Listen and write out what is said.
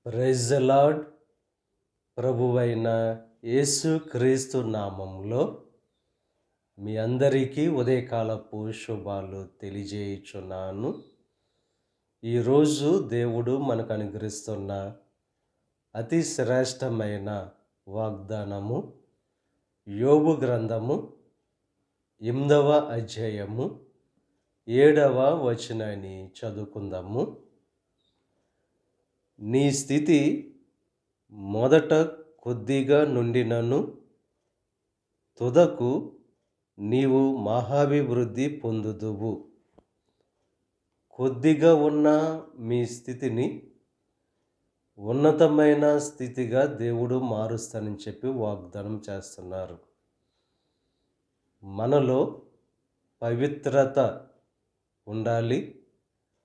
Praise the lord. ప్రభువైన యేసు క్రీస్తు నామంలో మీ అందరికీ ఉదయకాలపు శుభాలు తెలియజేయుచున్నాను. ఈరోజు దేవుడు మనకు అనుగ్రహిస్తున్న అతి శ్రేష్టమైన వాగ్దానము యోబు గ్రంథము 8వ అధ్యాయము 7వ వచనాన్ని చదువుకుందాము. నీ స్థితి మొదట కొద్దిగా నుండినను తుదకు నీవు మహాభివృద్ధి పొందుదువు. కొద్దిగా ఉన్న మీ స్థితిని ఉన్నతమైన స్థితిగా దేవుడు మారుస్తానని చెప్పి వాగ్దానం చేస్తున్నారు. మనలో పవిత్రత ఉండాలి,